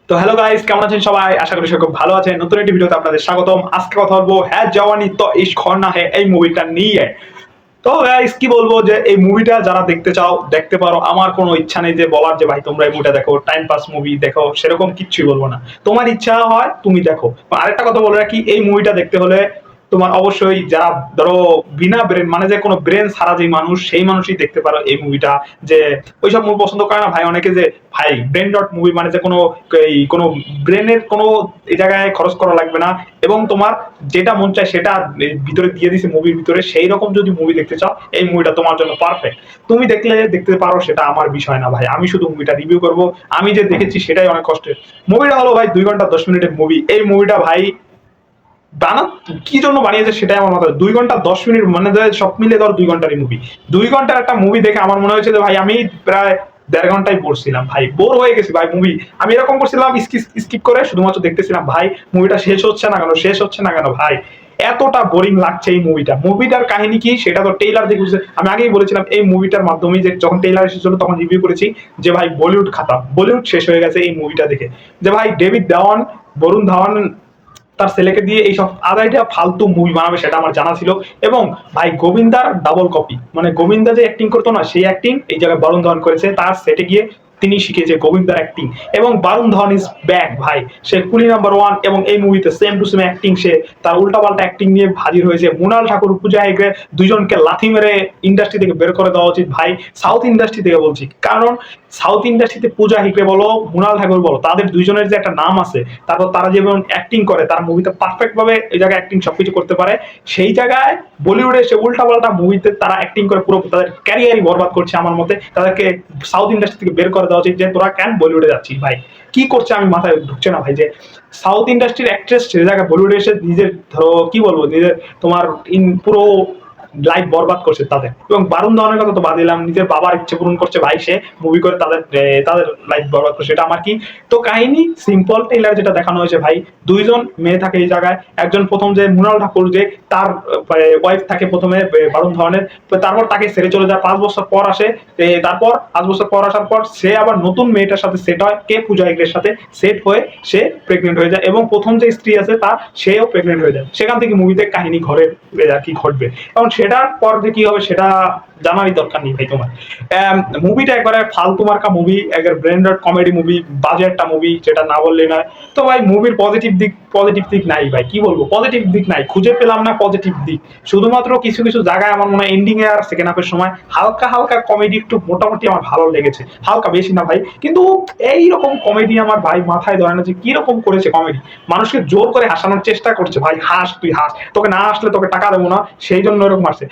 তো hello guys, কেমন আছেন সবাই? আশা করি সবাই খুব ভালো আছেন। নতুন একটি ভিডিওতে আপনাদের স্বাগতম। আজকে কথা বলবো হ্যাঁ জওয়ানি তো ইশক না হে এই মুভিটা নিয়ে। তো গাইস কি বলবো যে এই মুভিটা যারা দেখতে চাও দেখতে পারো। আমার কোনো ইচ্ছা নেই যে বলার যে ভাই তোমরা এই মুভিটা দেখো, টাইম পাস মুভি দেখো, সেরকম কিচ্ছুই বলবো না। তোমার ইচ্ছা হয় তুমি দেখো। আরেকটা কথা বলে রাখি, এই মুভিটা দেখতে হলে তোমার অবশ্যই যারা ধরো বিনা ব্রেন মানে যে কোনো ব্রেন ছাড়া যে মানুষ সেই মানুষই দেখতে পারো এই মুভিটা। যে ওইসব মুভি পছন্দ করে না ভাই অনেকে, যে ভাই ব্রেন ডট মুভি মানে যে কোনো এই কোনো ব্রেনের কোনো এই জায়গায় খরচ করা লাগবে না এবং তোমার যেটা মন চায় সেটা ভিতরে দিয়ে দিছে মুভির ভিতরে, সেই রকম যদি মুভি দেখতে চাও এই মুভিটা তোমার জন্য পারফেক্ট। তুমি দেখলে দেখতে পারো, সেটা আমার বিষয় না ভাই। আমি শুধু মুভিটা রিভিউ করব। আমি যে দেখেছি সেটাই অনেক কষ্টের। মুভিটা হলো ভাই 2 ঘন্টা 10 মিনিটের মুভি। এই মুভিটা ভাই বানা কি জন্য বানিয়েছে সেটাই আমার মাথায়। 2 ঘন্টা 10 মিনিট মানে সব মিলে ধর 2 ঘন্টারই মুভি। 2 ঘন্টার একটা মুভি দেখে আমার মনে হয়েছে যে ভাই আমি প্রায় 1.5 ঘন্টায় পড়ছিলাম ভাই, বোর হয়ে গেছি ভাই। মুভি আমি এরকম করছিলাম, স্কিপ করে শুধুমাত্র দেখতেছিলাম ভাই মুভিটা শেষ হচ্ছে না কেন, শেষ হচ্ছে না কেন ভাই। এতটা বোরিং লাগছে এই মুভিটা। মুভিটার কাহিনী কি সেটা তো টেইলার দেখে বুঝতে, আমি আগেই বলেছিলাম এই মুভিটার মাধ্যমে যে যখন টেইলার এসেছিল তখন রিভিউ করেছি যে ভাই বলিউড খাতা, বলিউড শেষ হয়ে গেছে এই মুভিটা দেখে। যে ভাই ডেভিড ধাওয়ান, বরুণ ধাওয়ান তার ছেলেকে দিয়ে এইসব আদাইটা ফালতু মুভি বানাবে সেটা আমার জানা ছিল। এবং ভাই গোবিন্দার ডাবল কপি, মানে গোবিন্দা যে অ্যাক্টিং করতো না সেই অ্যাক্টিং এই জায়গায় বরুণ ধাওয়ান করেছে। তার সেটে গিয়ে তিনি শিখেছে গোবিন্দার অ্যাক্টিং। এবং বরুণ ধাওয়ান ইজ ব্যাক ভাই। সে কুলি নাম্বার 1 এবং এই মুভিতে সেম টু সেম অ্যাক্টিং। সে তার উল্টাপাল্টা অ্যাক্টিং নিয়ে হাজির হয়েছে। মৃণাল ঠাকুর, পূজা হেগড়ে দুইজনকে লাথি মেরে ইন্ডাস্ট্রি থেকে বের করে দেওয়া উচিত ভাই। সাউথ ইন্ডাস্ট্রি থেকে বলছি, কারণ সাউথ ইন্ডাস্ট্রিতে পূজা হেগড়ে বলো, মৃণাল ঠাকুর বলো, তাদের দুইজনের যে একটা নাম আছে, তারপর তারা যেমন অ্যাক্টিং করে, তার মুভিতে পারফেক্ট ভাবে এই জায়গায় অ্যাক্টিং সবকিছু করতে পারে। সেই জায়গায় বলিউডে এসে উল্টাপাল্টা মুভিতে তারা অ্যাক্টিং করে পুরো তাদের ক্যারিয়ারই বরবাদ করছে। আমার মতে তাদেরকে সাউথ ইন্ডাস্ট্রি থেকে বের করে দেওয়া উচিত। যে তোরা কেন বলিউডে যাচ্ছিস ভাই, কি করছে আমি মাথায় ঢুকছে না ভাই। যে সাউথ ইন্ডাস্ট্রির অ্যাক্ট্রেস সে জায়গায় বলিউডে এসে নিজের ধরো কি বলবো, নিজের তোমার পুরো লাইফ বরবাদ করছে তাদের। এবং বারুণ ধরনের কথা তো বাদ দিলাম, নিজের বাবার ইচ্ছে পূরণ করছে ভাই। সে মুভি করে তাদের তাদের লাইফ বরবাদ করছে, এটা আমার কি। তো কাহিনী সিম্পল, টেইলার যেটা দেখানো হয়েছে ভাই, দুইজন মেয়ে থাকে এই জায়গায়। একজন প্রথম যে মৃণাল ঠাকুর, যে তার ওয়াইফ থাকে প্রথমে বারুণ ধরনের, তারপর তাকে ছেড়ে চলে যায়। 5 বছর পর আসে। তারপর 5 বছর পর আসার পর সে আবার নতুন মেয়েটার সাথে সেট হয়, কে পূজা হেগড়ের সাথে সেট হয়ে সে প্রেগনেন্ট হয়ে যায়। এবং প্রথম যে স্ত্রী আছে তা সেও প্রেগনেন্ট হয়ে যায়। সেখান থেকে মুভিতে কাহিনী ঘরে আর কি ঘটবে, এবং সেটার পর যে কি হবে সেটা জানারই দরকার নেই ভাই তোমার। মুভিটা একবারে ফালতু মার্কা মুভি, একবার ব্র্যান্ডেড কমেডি মুভি, বাজে একটা মুভি, যেটা না বললে নয়। তো ভাই মুভির পজিটিভ দিক নাই ভাই, কি বলবো, পজিটিভ দিক নাই, খুঁজে পেলাম না পজিটিভ দিক। শুধুমাত্র কিছু কিছু জায়গায় আমার মনে হয় এন্ডিং এ আর সেকেন্ড হাফের সময় হালকা হালকা কমেডি একটু মোটামুটি আমার ভালো লেগেছে, হালকা, বেশি না ভাই। কিন্তু এইরকম কমেডি আমার ভাই মাথায় ধরে না যে কিরকম করেছে কমেডি। মানুষকে জোর করে হাসানোর চেষ্টা করছে ভাই, হাস তুই হাস, তোকে না আসলে তোকে টাকা দেবো না, সেই জন্য এরকম মারছে।